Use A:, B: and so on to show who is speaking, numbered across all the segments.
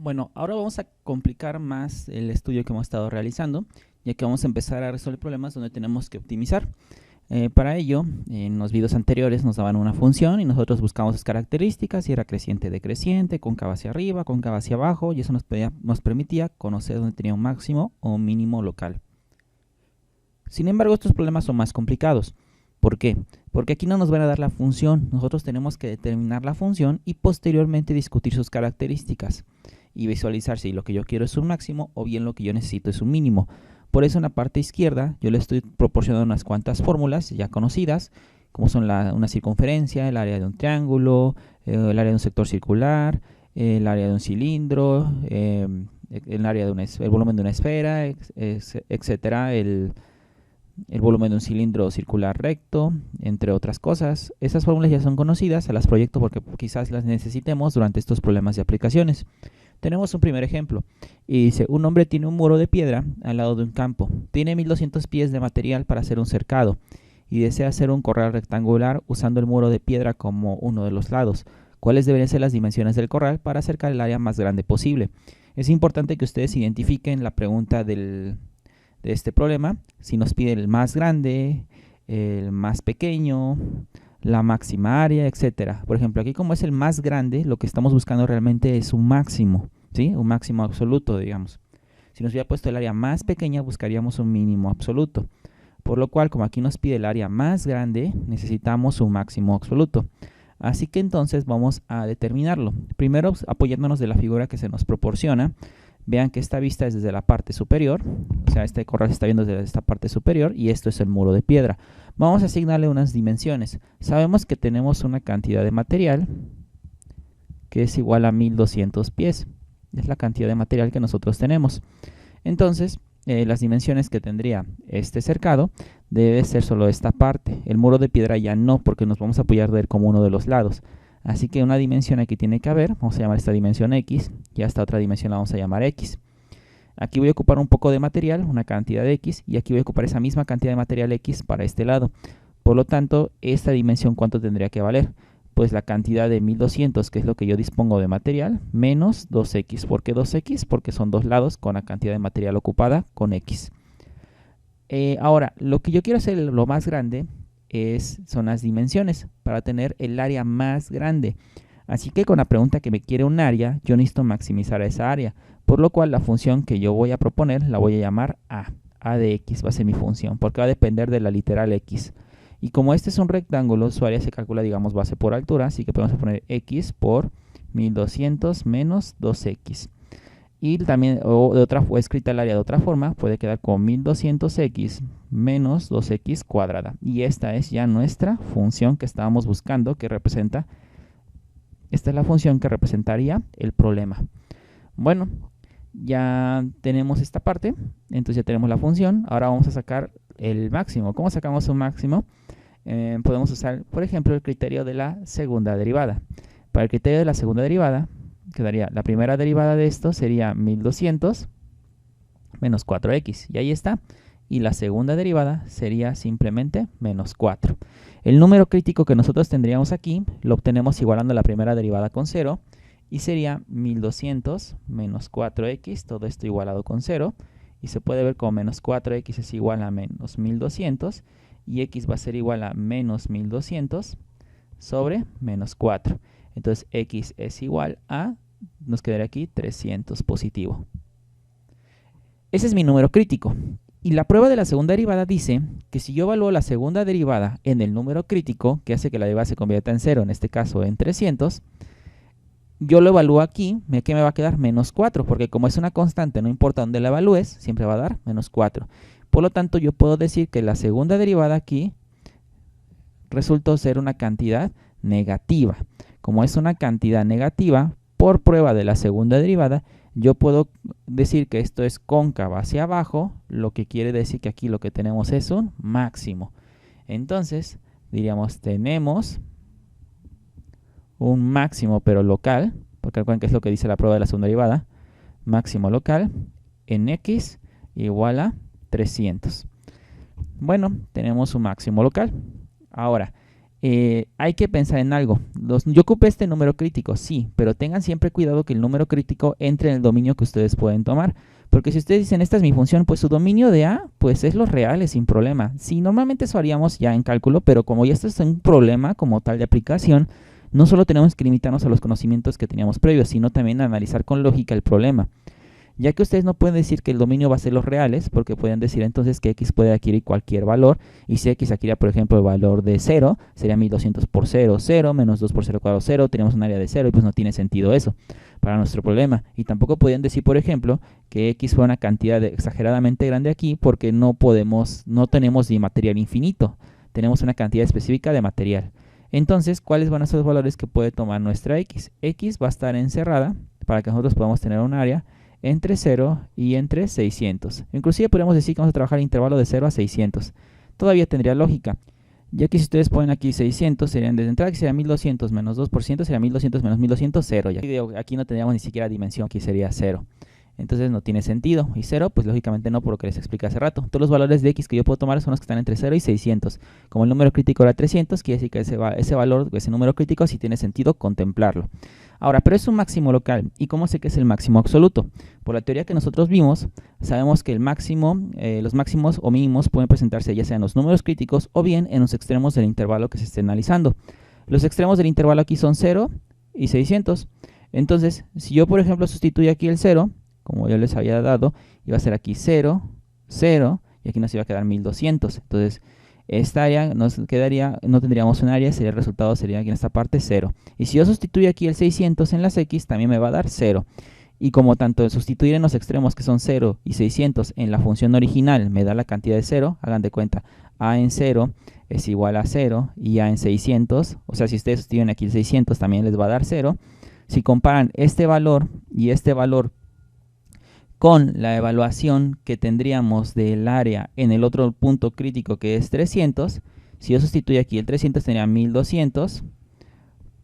A: Bueno, ahora vamos a complicar más el estudio que hemos estado realizando, ya que vamos a empezar a resolver problemas donde tenemos que optimizar. Para ello, en los videos anteriores nos daban una función y nosotros buscamos sus características, si era creciente, decreciente, cóncava hacia arriba, cóncava hacia abajo, y eso nos permitía conocer dónde tenía un máximo o un mínimo local. Sin embargo, estos problemas son más complicados. ¿Por qué? Porque aquí no nos van a dar la función, nosotros tenemos que determinar la función y posteriormente discutir sus características y visualizar si lo que yo quiero es un máximo o bien lo que yo necesito es un mínimo. Por eso en la parte izquierda yo le estoy proporcionando unas cuantas fórmulas ya conocidas, como son una circunferencia, el área de un triángulo, el área de un sector circular, el área de un cilindro, el volumen de una esfera, etcétera, el volumen de un cilindro circular recto, entre otras cosas. Esas fórmulas ya son conocidas, se las proyecto porque quizás las necesitemos durante estos problemas de aplicaciones. Tenemos un primer ejemplo y dice, un hombre tiene un muro de piedra al lado de un campo, tiene 1200 pies de material para hacer un cercado y desea hacer un corral rectangular usando el muro de piedra como uno de los lados. ¿Cuáles deberían ser las dimensiones del corral para acercar el área más grande posible? Es importante que ustedes identifiquen la pregunta de este problema, si nos pide el más grande, el más pequeño, la máxima área, etcétera. Por ejemplo, aquí como es el más grande, lo que estamos buscando realmente es un máximo, ¿sí? Un máximo absoluto, digamos. Si nos hubiera puesto el área más pequeña, buscaríamos un mínimo absoluto. Por lo cual, como aquí nos pide el área más grande, necesitamos un máximo absoluto. Así que entonces vamos a determinarlo. Primero, apoyándonos de la figura que se nos proporciona. Vean que esta vista es desde la parte superior, o sea, este corral se está viendo desde esta parte superior y esto es el muro de piedra. Vamos a asignarle unas dimensiones. Sabemos que tenemos una cantidad de material que es igual a 1200 pies. Es la cantidad de material que nosotros tenemos. Entonces, las dimensiones que tendría este cercado debe ser solo esta parte. El muro de piedra ya no, porque nos vamos a apoyar de él como uno de los lados. Así que una dimensión aquí tiene que haber, vamos a llamar esta dimensión X, y a esta otra dimensión la vamos a llamar X. Aquí voy a ocupar un poco de material, una cantidad de X, y aquí voy a ocupar esa misma cantidad de material X para este lado. Por lo tanto, esta dimensión, ¿cuánto tendría que valer? Pues la cantidad de 1200, que es lo que yo dispongo de material, menos 2X. ¿Por qué 2X? Porque son dos lados con la cantidad de material ocupada con X. Ahora, lo que yo quiero hacer lo más grande son las dimensiones para tener el área más grande. Así que con la pregunta que me quiere un área, yo necesito maximizar esa área. Por lo cual la función que yo voy a proponer la voy a llamar A. A de X va a ser mi función, porque va a depender de la literal X. Y como este es un rectángulo, su área se calcula, digamos, base por altura, así que podemos poner X por 1200 menos 2X. Y también, o escrita el área de otra forma, puede quedar con 1200x menos 2x cuadrada. Y esta es ya nuestra función que estábamos buscando, que representa, esta es la función que representaría el problema. Bueno, ya tenemos esta parte, entonces ya tenemos la función. Ahora vamos a sacar el máximo. ¿Cómo sacamos un máximo? Podemos usar, por ejemplo, el criterio de la segunda derivada. Para el criterio de la segunda derivada, quedaría la primera derivada de esto sería 1200 menos 4x, y ahí está. Y la segunda derivada sería simplemente menos 4. El número crítico que nosotros tendríamos aquí lo obtenemos igualando la primera derivada con 0, y sería 1200 menos 4x, todo esto igualado con 0, y se puede ver como menos 4x es igual a menos 1200, y x va a ser igual a menos 1200 sobre menos 4. Entonces x es igual a, nos quedaría aquí 300 positivo. Ese es mi número crítico. Y la prueba de la segunda derivada dice que si yo evalúo la segunda derivada en el número crítico, que hace que la derivada se convierta en 0, en este caso en 300, yo lo evalúo aquí, ¿qué me va a quedar? Menos 4, porque como es una constante, no importa dónde la evalúes, siempre va a dar menos 4. Por lo tanto, yo puedo decir que la segunda derivada aquí resultó ser una cantidad negativa. Como es una cantidad negativa, por prueba de la segunda derivada, yo puedo decir que esto es cóncava hacia abajo, lo que quiere decir que aquí lo que tenemos es un máximo. Entonces, diríamos, tenemos un máximo pero local, porque recuerden que es lo que dice la prueba de la segunda derivada, máximo local en x igual a 300. Bueno, tenemos un máximo local. Ahora, hay que pensar en algo. Yo ocupé este número crítico, sí, pero tengan siempre cuidado que el número crítico entre en el dominio que ustedes pueden tomar. Porque si ustedes dicen, esta es mi función, pues su dominio de A, pues es los reales sin problema. Sí, normalmente eso haríamos ya en cálculo, pero como ya esto es un problema como tal de aplicación, no solo tenemos que limitarnos a los conocimientos que teníamos previos, sino también a analizar con lógica el problema. Ya que ustedes no pueden decir que el dominio va a ser los reales, porque pueden decir entonces que x puede adquirir cualquier valor, y si x adquiría, por ejemplo, el valor de 0, sería 1200 por 0, 0, menos 2 por 0 cuadrado, 0, tenemos un área de 0, y pues no tiene sentido eso para nuestro problema. Y tampoco podían decir, por ejemplo, que x fue una cantidad exageradamente grande aquí, porque no tenemos de material infinito, tenemos una cantidad específica de material. Entonces, ¿cuáles van a ser los valores que puede tomar nuestra x? X va a estar encerrada para que nosotros podamos tener un área entre 0 y entre 600. Inclusive podríamos decir que vamos a trabajar el intervalo de 0 a 600. Todavía tendría lógica, ya que si ustedes ponen aquí 600, serían desde entrada que sería 1200 menos 2%, sería 1200 menos 1200, 0. Aquí no tendríamos ni siquiera dimensión, aquí sería 0. Entonces no tiene sentido. Y 0, pues lógicamente no, por lo que les expliqué hace rato. Todos los valores de x que yo puedo tomar son los que están entre 0 y 600. Como el número crítico era 300, quiere decir que ese valor, ese número crítico, sí tiene sentido contemplarlo. Ahora, pero es un máximo local. ¿Y cómo sé que es el máximo absoluto? Por la teoría que nosotros vimos, sabemos que el máximo, los máximos o mínimos pueden presentarse ya sea en los números críticos o bien en los extremos del intervalo que se esté analizando. Los extremos del intervalo aquí son 0 y 600. Entonces, si yo, por ejemplo, sustituyo aquí el 0, como yo les había dado, iba a ser aquí 0, 0, y aquí nos iba a quedar 1200. Entonces, esta área nos quedaría, no tendríamos un área, el resultado sería aquí en esta parte 0. Y si yo sustituyo aquí el 600 en las x, también me va a dar 0. Y como tanto sustituir en los extremos que son 0 y 600 en la función original me da la cantidad de 0, hagan de cuenta, a en 0 es igual a 0 y a en 600, o sea, si ustedes sustituyen aquí el 600 también les va a dar 0. Si comparan este valor y este valor con la evaluación que tendríamos del área en el otro punto crítico que es 300, si yo sustituyo aquí el 300 tendría 1200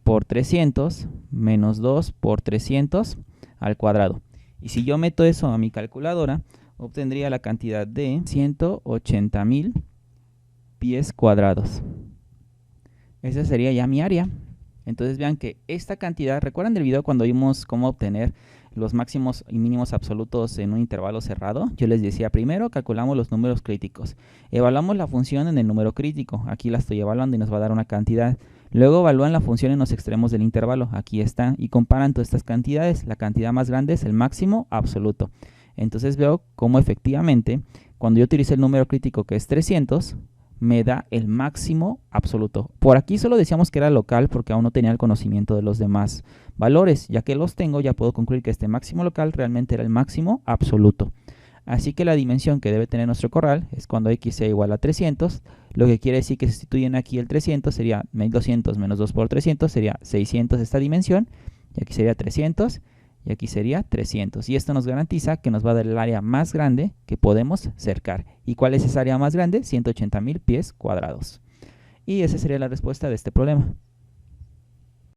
A: por 300 menos 2 por 300 al cuadrado. Y si yo meto eso a mi calculadora, obtendría la cantidad de 180.000 pies cuadrados. Esa sería ya mi área. Entonces vean que esta cantidad, ¿recuerdan del video cuando vimos cómo obtener los máximos y mínimos absolutos en un intervalo cerrado? Yo les decía, primero calculamos los números críticos, evaluamos la función en el número crítico, aquí la estoy evaluando y nos va a dar una cantidad. Luego evalúan la función en los extremos del intervalo, aquí está, y comparan todas estas cantidades. La cantidad más grande es el máximo absoluto. Entonces veo cómo efectivamente, cuando yo utilicé el número crítico que es 300, me da el máximo absoluto. Por aquí solo decíamos que era local porque aún no tenía el conocimiento de los demás valores. Ya que los tengo, ya puedo concluir que este máximo local realmente era el máximo absoluto. Así que la dimensión que debe tener nuestro corral es cuando x sea igual a 300, lo que quiere decir que si sustituyen aquí el 300 sería 1200 menos 2 por 300, sería 600 esta dimensión, y aquí sería 300, y aquí sería 300. Y esto nos garantiza que nos va a dar el área más grande que podemos cercar. ¿Y cuál es esa área más grande? 180.000 pies cuadrados. Y esa sería la respuesta de este problema.